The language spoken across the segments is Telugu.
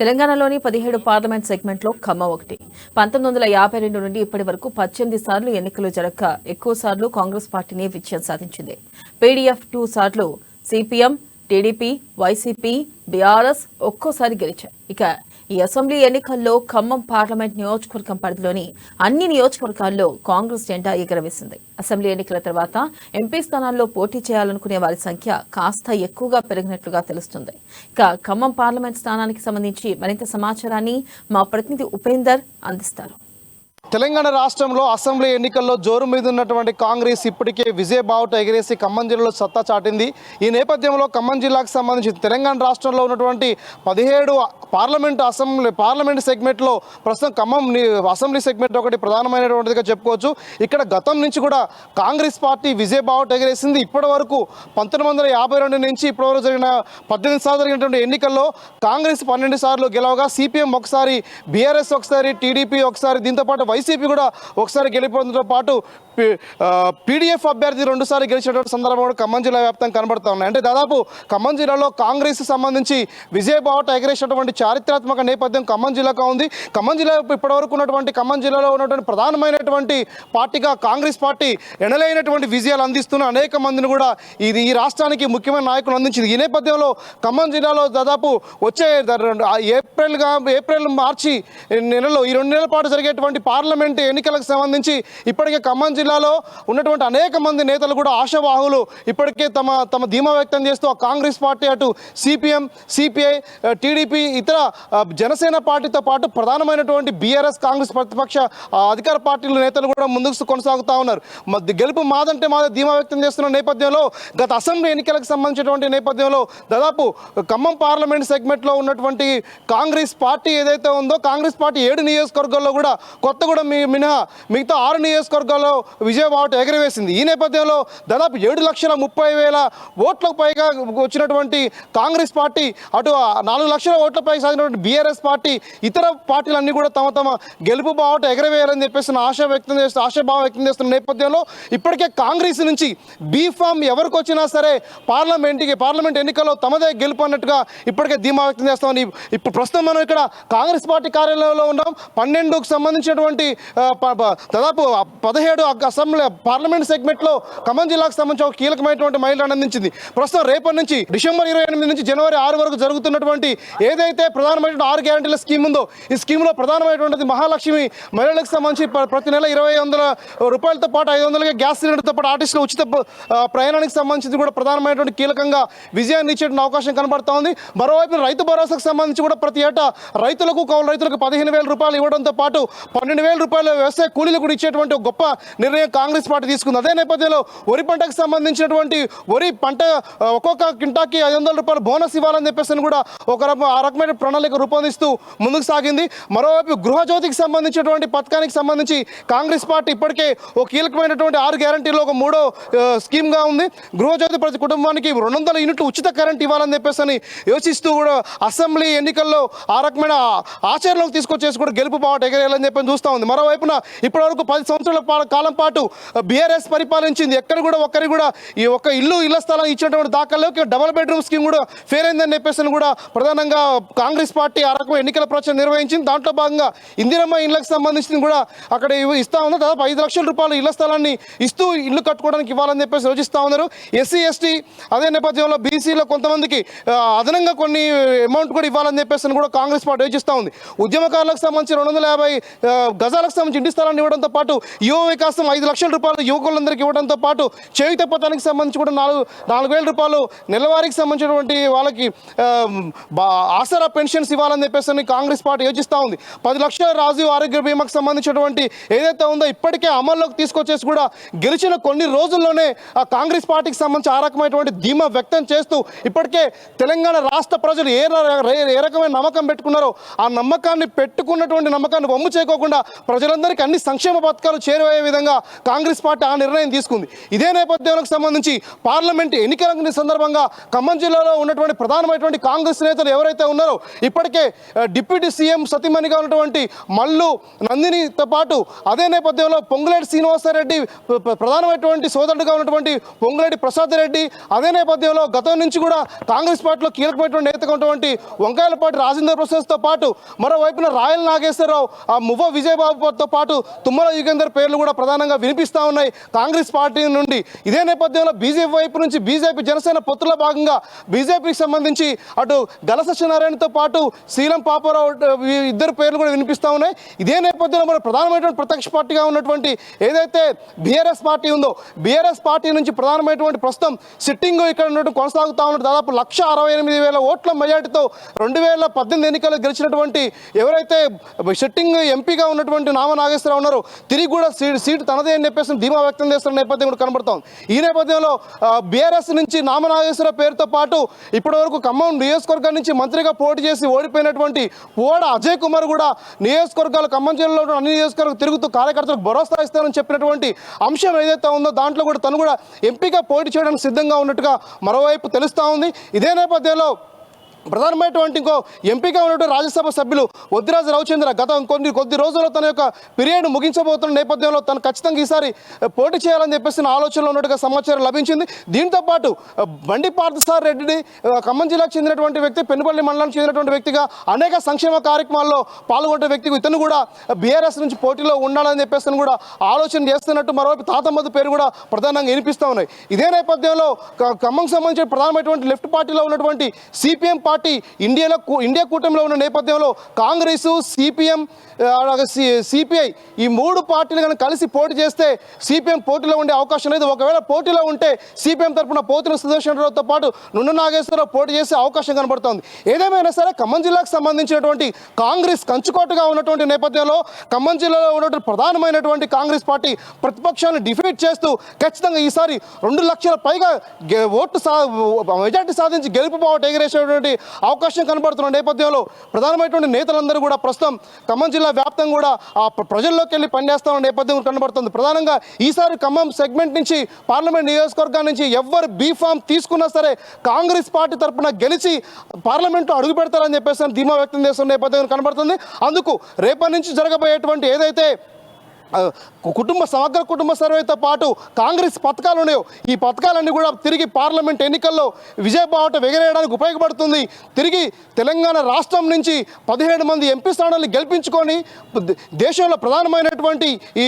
తెలంగాణలోని 17 పార్లమెంట్ సెగ్మెంట్లో ఖమ్మం ఒకటి. 1952 నుండి ఇప్పటి వరకు 18 సార్లు ఎన్నికలు జరగక ఎక్కువ సార్లు కాంగ్రెస్ పార్టీనే విజయం సాధించింది. పీడీఎఫ్ 2 సార్లు, సిపిఎం, టీడీపీ, వైసీపీ, బీఆర్ఎస్ ఒక్కోసారి గెలిచాయి. ఇక ఈ అసెంబ్లీ ఎన్నికల్లో ఖమ్మం పార్లమెంట్ నియోజకవర్గం పరిధిలోని అన్ని నియోజకవర్గాల్లో కాంగ్రెస్ జెండా ఎగరవేసింది. అసెంబ్లీ ఎన్నికల తర్వాత ఎంపీ స్థానాల్లో పోటీ చేయాలనుకునే వారి సంఖ్య కాస్త ఎక్కువగా పెరిగినట్లుగా తెలుస్తుంది. ఇక ఖమ్మం పార్లమెంట్ స్థానానికి సంబంధించి మరింత సమాచారాన్ని మా ప్రతినిధి ఉపేందర్ అందిస్తారు. తెలంగాణ రాష్ట్రంలో అసెంబ్లీ ఎన్నికల్లో జోరు మీద ఉన్నటువంటి కాంగ్రెస్ ఇప్పటికే విజయబావుట ఎగిరేసి ఖమ్మం జిల్లాలో సత్తా చాటింది. ఈ నేపథ్యంలో ఖమ్మం జిల్లాకు సంబంధించి తెలంగాణ రాష్ట్రంలో ఉన్నటువంటి 17 పార్లమెంట్ సెగ్మెంట్లో ప్రస్తుతం ఖమ్మం అసెంబ్లీ సెగ్మెంట్ ఒకటి ప్రధానమైనటువంటిదిగా చెప్పుకోవచ్చు. ఇక్కడ గతం నుంచి కూడా కాంగ్రెస్ పార్టీ విజయబావుట ఎగిరేసింది. ఇప్పటి వరకు 1952 నుంచి ఇప్పటివరకు జరిగిన 18 సార్లు జరిగినటువంటి ఎన్నికల్లో కాంగ్రెస్ 12 సార్లు గెలవగా సిపిఎం ఒకసారి, బీఆర్ఎస్ ఒకసారి, టీడీపీ ఒకసారి, దీంతోపాటు వైసీపీ కూడా ఒకసారి గెలిపోవడంతో పాటు పీడీఎఫ్ అభ్యర్థి 2 సార్లు గెలిచినటువంటి సందర్భం కూడా ఖమ్మం జిల్లా వ్యాప్తంగా కనబడుతూ ఉన్నాయి. అంటే దాదాపు ఖమ్మం జిల్లాలో కాంగ్రెస్ సంబంధించి విజయబావుట ఎగరేసినటువంటి చారిత్రాత్మక నేపథ్యం ఖమ్మం జిల్లాకు ఉంది. ఖమ్మం జిల్లా ఇప్పటివరకు ఉన్నటువంటి ఖమ్మం జిల్లాలో ఉన్నటువంటి ప్రధానమైనటువంటి పార్టీగా కాంగ్రెస్ పార్టీ ఎనలేనటువంటి విజయాలు అందిస్తున్న అనేక మందిని కూడా ఈ రాష్ట్రానికి ముఖ్యమైన నాయకులు అందించింది. ఈ నేపథ్యంలో ఖమ్మం జిల్లాలో దాదాపు వచ్చే ఏప్రిల్ మార్చి నెలలో ఈ 2 నెలల పాటు జరిగేటువంటి పార్లమెంట్ ఎన్నికలకు సంబంధించి ఇప్పటికే ఖమ్మం జిల్లాలో ఉన్నటువంటి అనేక మంది నేతలు కూడా ఆశావాహులు ఇప్పటికే తమ ధీమా వ్యక్తం చేస్తూ కాంగ్రెస్ పార్టీ అటు సిపిఎం, సిపిఐ, టీడీపీ, ఇతర జనసేన పార్టీతో పాటు ప్రధానమైనటువంటి బీఆర్ఎస్, కాంగ్రెస్ ప్రతిపక్ష అధికార పార్టీల నేతలు కూడా ముందుకు కొనసాగుతూ ఉన్నారు. గెలుపు మాదంటే మాదే ధీమా వ్యక్తం చేస్తున్న నేపథ్యంలో గత అసెంబ్లీ ఎన్నికలకు సంబంధించినటువంటి నేపథ్యంలో దాదాపు ఖమ్మం పార్లమెంట్ సెగ్మెంట్లో ఉన్నటువంటి కాంగ్రెస్ పార్టీ ఏదైతే ఉందో కాంగ్రెస్ పార్టీ 7 నియోజకవర్గాల్లో కూడా కొత్తగూడెం మినహా మిగతా 6 నియోజకవర్గాల్లో విజయబావుట ఎగరవేసింది. ఈ నేపథ్యంలో దాదాపు 7,30,000 ఓట్లకు పైగా వచ్చినటువంటి కాంగ్రెస్ పార్టీ, అటు 4 లక్షల ఓట్ల పైగా సాధినటువంటి బీఆర్ఎస్ పార్టీ, ఇతర పార్టీలన్నీ కూడా తమ గెలుపు బావుట ఎగరవేయాలని చెప్పేసి ఆశాభావం వ్యక్తం చేస్తున్న నేపథ్యంలో ఇప్పటికే కాంగ్రెస్ నుంచి బీఫామ్ ఎవరికి వచ్చినా సరే పార్లమెంట్ ఎన్నికల్లో తమదే గెలుపు అన్నట్టుగా ఇప్పటికే ధీమా వ్యక్తం చేస్తామని ఇప్పుడు ప్రస్తుతం మనం ఇక్కడ కాంగ్రెస్ పార్టీ కార్యాలయంలో ఉన్నాం. 12కు సంబంధించినటువంటి దాదాపు 17 అసెంబ్లీ పార్లమెంట్ సెగ్మెంట్లో ఖమ్మం జిల్లాకు సంబంధించి ఒక కీలకమైనటువంటి మైలురాయి అందించింది. ప్రస్తుతం రేపటి నుంచి డిసెంబర్ 28 నుంచి జనవరి 6 వరకు జరుగుతున్నటువంటి ఏదైతే ప్రధానమైనటువంటి 6 గ్యారంటీల స్కీమ్ ఉందో ఈ స్కీమ్లో ప్రధానమైనటువంటి మహాలక్ష్మి మహిళలకు సంబంధించి ప్రతి నెల 2,500 రూపాయలతో పాటు 500 గ్యాస్ సిలిండర్తో పాటు ఆర్టీసీలో ఉచిత ప్రయాణానికి సంబంధించి కూడా ప్రధానమైనటువంటి కీలకంగా విజయాన్ని ఇచ్చేటువంటి అవకాశం కనబడుతూ ఉంది. మరోవైపు రైతు భరోసాకు సంబంధించి కూడా ప్రతి ఏటా కౌలు రైతులకు 15,000 రూపాయలు ఇవ్వడంతో పాటు 12,000 రూపాయల వ్యవసాయ కూలీలు కూడా ఇచ్చేటువంటి గొప్ప నిర్ణయం కాంగ్రెస్ పార్టీ తీసుకుంది. అదే నేపథ్యంలో వరి పంటకు సంబంధించినటువంటి వరి పంట ఒక్కొక్క కింటాకి 500 రూపాయలు బోనస్ ఇవ్వాలని చెప్పేసి కూడా ఆ రకమైన ప్రణాళిక రూపొందిస్తూ ముందుకు సాగింది. మరోవైపు గృహజ్యోతికి సంబంధించినటువంటి పథకానికి సంబంధించి కాంగ్రెస్ పార్టీ ఇప్పటికే ఒక కీలకమైనటువంటి 6 గ్యారంటీలో ఒక 3వ స్కీమ్గా ఉంది. గృహజ్యోతి ప్రతి కుటుంబానికి 200 యూనిట్లు ఉచిత కరెంట్ ఇవ్వాలని చెప్పేసి యోచిస్తూ కూడా అసెంబ్లీ ఎన్నికల్లో ఆ రకమైన ఆచరణలోకి తీసుకొచ్చేసి కూడా గెలుపు బావుట ఎగరేయాలని చెప్పని చూస్తూ ఉంది. మరోవైపున ఇప్పటివరకు 10 సంవత్సరాల కాలం పాటు బీఆర్ఎస్ పరిపాలించింది. ఎక్కడ కూడా ఒక్కరికి కూడా ఈ ఒక్క ఇళ్ల స్థలం ఇచ్చినటువంటి దాఖల్లో డబుల్ బెడ్రూమ్ స్కీమ్ కూడా ఫెయిల్ అయిందని చెప్పేసి కూడా ప్రధానంగా కాంగ్రెస్ పార్టీ ఆ రకమైన ఎన్నికల ప్రచారం నిర్వహించింది. దాంట్లో భాగంగా ఇందిరమ్మ ఇళ్లకు సంబంధించింది కూడా అక్కడ ఇస్తా ఉంది. దాదాపు 5 లక్షల రూపాయలు ఇళ్ల స్థలాన్ని ఇస్తూ ఇల్లు కట్టుకోవడానికి ఇవ్వాలని చెప్పేసి యోచిస్తూ ఉన్నారు. ఎస్సీ, ఎస్టీ అదే నేపథ్యంలో బీసీలో కొంతమందికి అదనంగా కొన్ని అమౌంట్ కూడా ఇవ్వాలని చెప్పేసి కూడా కాంగ్రెస్ పార్టీ యోచిస్తూ ఉంది. ఉద్యమకారులకు సంబంధించి 250 గజాలకు సంబంధించి ఇంటి స్థలాన్ని ఇవ్వడంతో పాటు యువ వికాసం 5 లక్షల రూపాయలు యువకులందరికీ ఇవ్వడంతో పాటు చేయుత పథకానికి సంబంధించి కూడా 4,000 రూపాయలు నెలవారీకి సంబంధించినటువంటి వాళ్ళకి ఆసరా పెన్షన్స్ ఇవ్వాలని చెప్పేసి కాంగ్రెస్ పార్టీ యోచిస్తూ ఉంది. 10 లక్షల రాజీవ్ ఆరోగ్య బీమాకు సంబంధించినటువంటి ఏదైతే ఉందో ఇప్పటికే అమల్లోకి తీసుకొచ్చేసి కూడా గెలిచిన కొన్ని రోజుల్లోనే ఆ కాంగ్రెస్ పార్టీకి సంబంధించి ఆ రకమైనటువంటి ధీమా వ్యక్తం చేస్తూ ఇప్పటికే తెలంగాణ రాష్ట్ర ప్రజలు ఏ రకమైన నమ్మకం పెట్టుకున్నారో ఆ నమ్మకాన్ని వమ్ము చేయకోకుండా ప్రజలందరికీ అన్ని సంక్షేమ పథకాలు చేరువయ్యే విధంగా కాంగ్రెస్ పార్టీ ఆ నిర్ణయం తీసుకుంది. ఇదే నేపథ్యానికి సంబంధించి పార్లమెంట్ ఎన్నికల సందర్భంగా ఖమ్మం జిల్లాలో ఉన్నటువంటి ప్రధానమైనటువంటి కాంగ్రెస్ నేతలు ఎవరైతే ఉన్నారో ఇప్పటికే డిప్యూటీ సీఎం సతీమణిగా ఉన్నటువంటి మల్లు నందినితో పాటు అదే నేపథ్యంలో పొంగులేటి శ్రీనివాసరెడ్డి ప్రధానమైనటువంటి సోదరుడుగా ఉన్నటువంటి పొంగులేటి ప్రసాద్ రెడ్డి, అదే నేపథ్యంలో గతం నుంచి కూడా కాంగ్రెస్ పార్టీలో కీలకమైనటువంటి నేతగా ఉన్నటువంటి వంకాయలపాటి రాజేంద్ర ప్రసాద్తో పాటు మరోవైపున రాయల నాగేశ్వరరావు, మువ్వ విజయబాబుతో పాటు తుమ్మల యుగేందర్ పేర్లు కూడా ప్రధానంగా వినిపిస్తూ ఉన్నాయి కాంగ్రెస్ పార్టీ నుండి. ఇదే నేపథ్యంలో బీజేపీ వైపు నుంచి బీజేపీ జనసేన పొత్తులో భాగంగా బీజేపీకి సంబంధించి అటు గల సత్యనారాయణతో పాటు శ్రీలం పాపారావు ఇద్దరు పేర్లు కూడా వినిపిస్తూ ఉన్నాయి. ఇదే నేపథ్యంలో మన ప్రధానమైనటువంటి ప్రత్యక్ష పార్టీగా ఉన్నటువంటి ఏదైతే బీఆర్ఎస్ పార్టీ ఉందో బీఆర్ఎస్ పార్టీ నుంచి ప్రధానమైనటువంటి ప్రస్తుతం సిట్టింగ్ ఇక్కడ ఉన్నట్టు కొనసాగుతూ ఉన్నట్టు దాదాపు 168,000 ఓట్ల మెజార్టీతో 2018 ఎన్నికల్లో గెలిచినటువంటి ఎవరైతే సిట్టింగ్ ఎంపీగా ఉన్నటువంటి నామ నాగేశ్వరరావు ఉన్నారో తిరిగి కూడా సీటు తనదే అని చెప్పేసి ధీమా వ్యక్తం చేస్తున్న నేపథ్యం కూడా కనబడుతోంది. ఈ నేపథ్యంలో బీఆర్ఎస్ నుంచి నామ నాగేశ్వరరావు పేరుతో పాటు ఇప్పటి వరకు ఖమ్మం నియోజకవర్గం నుంచి మంత్రిగా పోటీ చేసి ఓడిపోయినటువంటి పువ్వాడ అజయ్ కుమార్ కూడా నియోజకవర్గాలు ఖమ్మం జిల్లాలో అన్ని నియోజకవర్గాలు తిరుగుతూ కార్యకర్తలకు భరోసా ఇస్తారని చెప్పినటువంటి అంశం ఏదైతే ఉందో దాంట్లో కూడా తను కూడా ఎంపీగా పోటీ చేయడానికి సిద్ధంగా ఉన్నట్టుగా మరోవైపు తెలుస్తూ ఉంది. ఇదే నేపథ్యంలో ప్రధానమైనటువంటి ఇంకో ఎంపీగా ఉన్నటువంటి రాజ్యసభ సభ్యులు వద్దిరాజు రవిచంద్ర గత కొద్ది రోజుల్లో తన యొక్క పీరియడ్ ముగించబోతున్న నేపథ్యంలో తను ఖచ్చితంగా ఈసారి పోటీ చేయాలని చెప్పేసి ఆలోచనలో ఉన్నట్టుగా సమాచారం లభించింది. దీంతోపాటు బండి పార్థసారథి రెడ్డిని ఖమ్మం జిల్లాకు చెందినటువంటి వ్యక్తి, పెనుపల్లి మండలానికి చెందినటువంటి వ్యక్తిగా అనేక సంక్షేమ కార్యక్రమాల్లో పాల్గొంటే వ్యక్తికి ఇతను కూడా బీఆర్ఎస్ నుంచి పోటీలో ఉండాలని చెప్పేసి కూడా ఆలోచన చేస్తున్నట్టు మరోవైపు తాతమ్మది పేరు కూడా ప్రధానంగా వినిపిస్తూ ఉన్నాయి. ఇదే నేపథ్యంలో ఖమ్మం సంబంధించిన ప్రధానమైనటువంటి లెఫ్ట్ పార్టీలో ఉన్నటువంటి సిపిఎం పార్టీ ఇండియా కూటమిలో ఉన్న నేపథ్యంలో కాంగ్రెస్, సిపిఎం, సిపిఐ ఈ మూడు పార్టీలు కనుక కలిసి పోటీ చేస్తే సిపిఎం పోటీలో ఉండే అవకాశం లేదు. ఒకవేళ పోటీలో ఉంటే సిపిఎం తరఫున పోతిన సుదర్శనరావుతో పాటు నుండు నాగేశ్వరరావు పోటీ చేసే అవకాశం కనబడుతోంది. ఏదేమైనా సరే ఖమ్మం జిల్లాకు సంబంధించినటువంటి కాంగ్రెస్ కంచుకోటగా ఉన్నటువంటి నేపథ్యంలో ఖమ్మం జిల్లాలో ఉన్నటువంటి ప్రధానమైనటువంటి కాంగ్రెస్ పార్టీ ప్రతిపక్షాన్ని డిఫీట్ చేస్తూ ఖచ్చితంగా ఈసారి 2 లక్షల పైగా మెజార్టీ సాధించి గెలుపు బావుట ఎగిరేసేటువంటి అవకాశం కనబడుతున్న నేపథ్యంలో ప్రధానమైనటువంటి నేతలందరూ కూడా ప్రస్తుతం ఖమ్మం జిల్లా వ్యాప్తంగా కూడా ఆ ప్రజల్లోకి వెళ్ళి పనిచేస్తున్న నేపథ్యం కనబడుతుంది. ప్రధానంగా ఈసారి ఖమ్మం సెగ్మెంట్ నుంచి పార్లమెంట్ నియోజకవర్గం నుంచి ఎవరు బీఫామ్ తీసుకున్నా సరే కాంగ్రెస్ పార్టీ తరఫున గెలిచి పార్లమెంట్లో అడుగు పెడతారని చెప్పేసి ధీమా వ్యక్తం చేస్తున్న నేపథ్యం కనబడుతుంది. అందుకు రేపటి నుంచి జరగబోయేటువంటి ఏదైతే సమగ్ర కుటుంబ సర్వేతో పాటు కాంగ్రెస్ పథకాలు ఉన్నాయో ఈ పథకాలన్నీ కూడా తిరిగి పార్లమెంట్ ఎన్నికల్లో విజయబావుట ఎగరేయడానికి ఉపయోగపడుతుంది. తిరిగి తెలంగాణ రాష్ట్రం నుంచి 17 మంది ఎంపీ స్థానాలను గెలిపించుకొని దేశంలో ప్రధానమైనటువంటి ఈ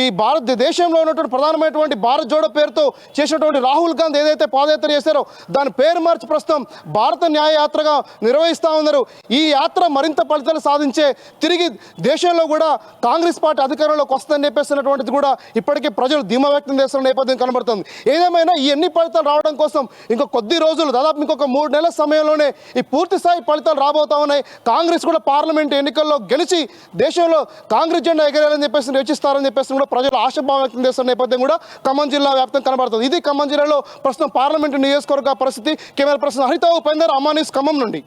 దేశంలో ఉన్నటువంటి ప్రధానమైనటువంటి భారత్ జోడో పేరుతో చేసినటువంటి రాహుల్ గాంధీ ఏదైతే పాదయాత్ర చేశారో దాని పేరు మార్చి ప్రస్తుతం భారత న్యాయ యాత్రగా నిర్వహిస్తూ ఉన్నారు. ఈ యాత్ర మరింత ఫలితాలు సాధించే తిరిగి దేశంలో కూడా కాంగ్రెస్ పార్టీ అధికారంలోకి వస్తుందని చెప్పేసినటువంటిది కూడా ఇప్పటికే ప్రజలు ధీమా వ్యక్తం చేస్తున్న నేపథ్యం కనబడుతుంది. ఏదేమైనా ఈ ఎన్ని ఫలితాలు రావడం కోసం ఇంకొక కొద్ది రోజులు దాదాపు ఇంకొక 3 నెలల సమయంలోనే ఈ పూర్తి స్థాయి ఫలితాలు రాబోతా ఉన్నాయి. కాంగ్రెస్ కూడా పార్లమెంట్ ఎన్నికల్లో గెలిచి దేశంలో కాంగ్రెస్ జెండా ఎగరేయాలని చెప్పేసి యోచిస్తారని చెప్పేసి కూడా ప్రజలు ఆశాభావం వ్యక్తం చేస్తున్న నేపథ్యం కూడా ఖమ్మం జిల్లా వ్యాప్తం కనబడుతుంది. ఇది ఖమ్మం జిల్లాలో ప్రస్తుతం పార్లమెంటు నియోజకవర్గ పరిస్థితి. కెమెరా పర్సన్ హరిత ఉపేందర్, అమానీస్, ఖమ్మం నుండి.